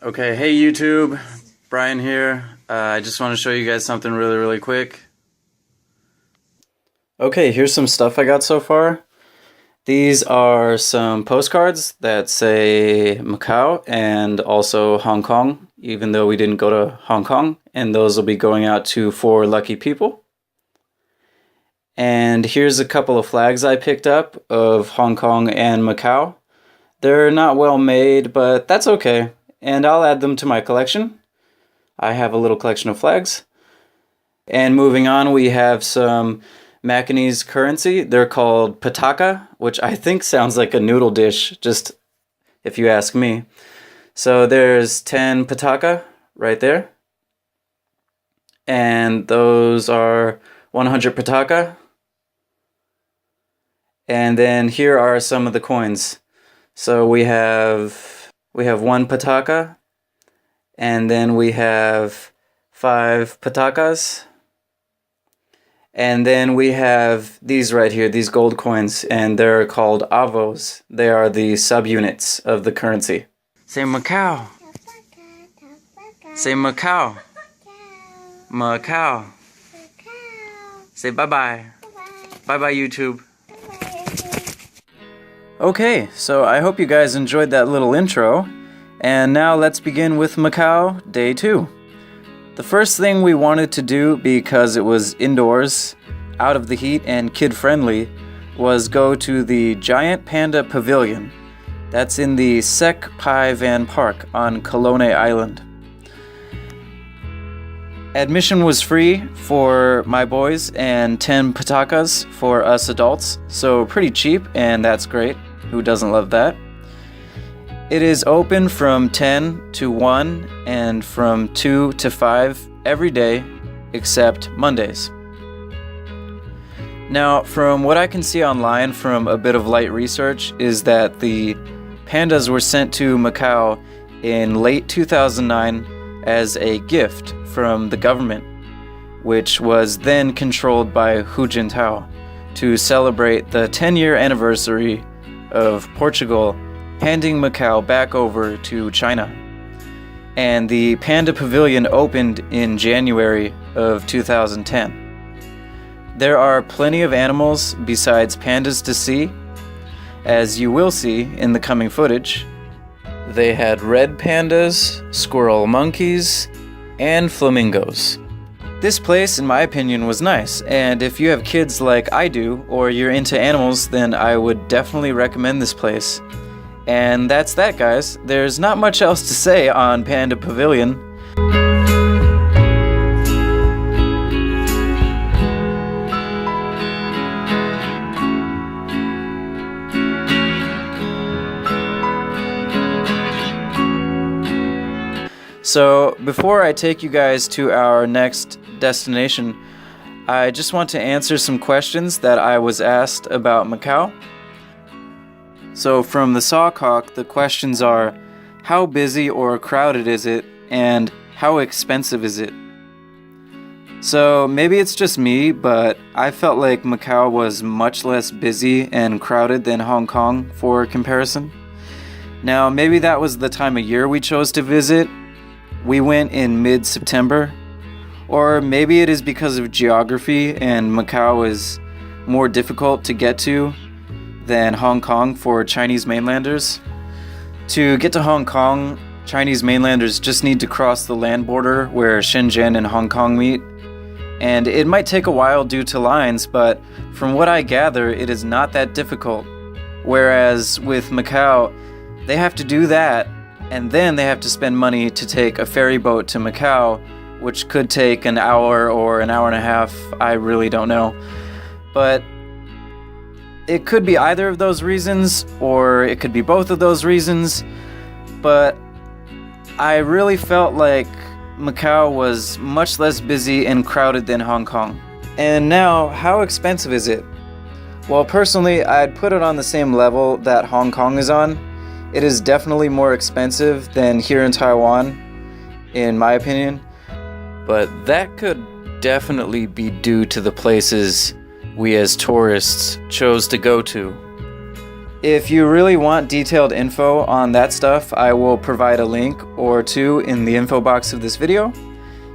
Okay, hey YouTube, Brian here. I just want to show you guys something really quick. Okay, here's some stuff I got so far. These are some postcards that say Macau and also Hong Kong, even though we didn't go to Hong Kong, and those will be going out to 4 lucky people. And here's a couple of flags I picked up of Hong Kong and Macau. They're not well made, but that's okay. And I'll add them to my collection. I have a little collection of flags. And moving on, we have some Macanese currency. They're called pataka, which I think sounds like a noodle dish, just if you ask me. So there's 10 pataka right there. And those are 100 pataka. And then here are some of the coins. So we have 1 pataka, and then we have 5 patakas, and then we have these right here, these gold coins, and they're called avos. They are the subunits of the currency. Say Macau. Say Macau. Macau. Say bye-bye. Bye-bye, YouTube. Okay, so I hope you guys enjoyed that little intro, and now let's begin with Macau Day 2. The first thing we wanted to do, because it was indoors, out of the heat, and kid-friendly, was go to the Giant Panda Pavilion. That's in the Sek Pai Van Park on Kelowna Island. Admission was free for my boys and 10 patakas for us adults, so pretty cheap, and that's great. Who doesn't love that? It is open from 10 to 1 and from 2 to 5 every day except Mondays. Now, from what I can see online from a bit of light research is that the pandas were sent to Macau in late 2009 as a gift from the government, which was then controlled by Hu Jintao to celebrate the 10-year anniversary of Portugal handing Macau back over to China. And the Panda Pavilion opened in January of 2010. There are plenty of animals besides pandas to see, as you will see in the coming footage. They had red pandas, squirrel monkeys, and flamingos. This place, in my opinion, was nice, and if you have kids like I do, or you're into animals, then I would definitely recommend this place. And that's that, guys. There's not much else to say on Panda Pavilion. So, before I take you guys to our next destination, I just want to answer some questions that I was asked about Macau. So from the Sawcock, the questions are, how busy or crowded is it, and how expensive is it? So maybe it's just me, but I felt like Macau was much less busy and crowded than Hong Kong for comparison. Now maybe that was the time of year we chose to visit. We went in mid-September. Or maybe it is because of geography and Macau is more difficult to get to than Hong Kong for Chinese mainlanders. To get to Hong Kong, Chinese mainlanders just need to cross the land border where Shenzhen and Hong Kong meet. And it might take a while due to lines, but from what I gather, it is not that difficult. Whereas with Macau, they have to do that, and then they have to spend money to take a ferry boat to Macau, which could take an hour or an hour and a half, I really don't know. But it could be either of those reasons, or it could be both of those reasons, but I really felt like Macau was much less busy and crowded than Hong Kong. And now, how expensive is it? Well, personally, I'd put it on the same level that Hong Kong is on. It is definitely more expensive than here in Taiwan, in my opinion. But that could definitely be due to the places we as tourists chose to go to. If you really want detailed info on that stuff, I will provide a link or two in the info box of this video.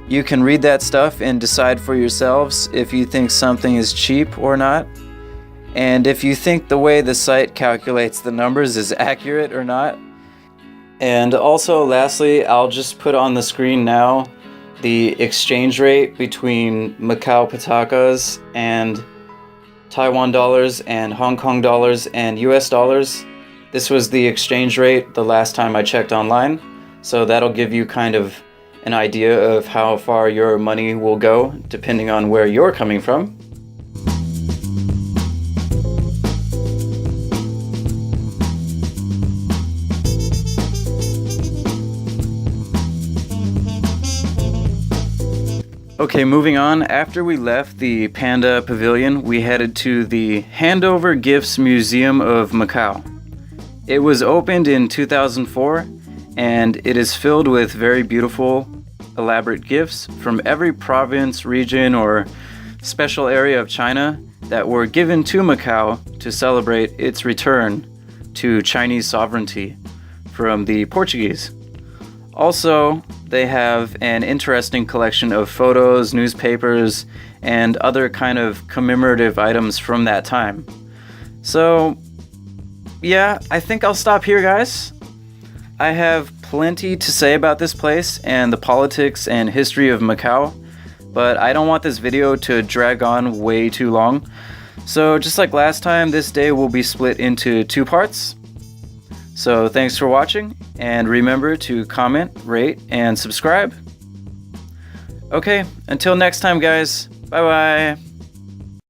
You can read that stuff and decide for yourselves if you think something is cheap or not, and if you think the way the site calculates the numbers is accurate or not. And also, lastly, I'll just put on the screen now the exchange rate between Macao patakas and Taiwan dollars and Hong Kong dollars and US dollars. This was the exchange rate the last time I checked online, so that'll give you kind of an idea of how far your money will go depending on where you're coming from. Okay, moving on. After we left the Panda Pavilion, we headed to the Handover Gifts Museum of Macau. It was opened in 2004, and it is filled with very beautiful, elaborate gifts from every province, region, or special area of China that were given to Macau to celebrate its return to Chinese sovereignty from the Portuguese. Also, they have an interesting collection of photos, newspapers, and other kind of commemorative items from that time. So, yeah, I think I'll stop here, guys. I have plenty to say about this place and the politics and history of Macau, but I don't want this video to drag on way too long. So, just like last time, this day will be split into 2 parts. So thanks for watching, and remember to comment, rate, and subscribe. Okay, until next time, guys. Bye-bye.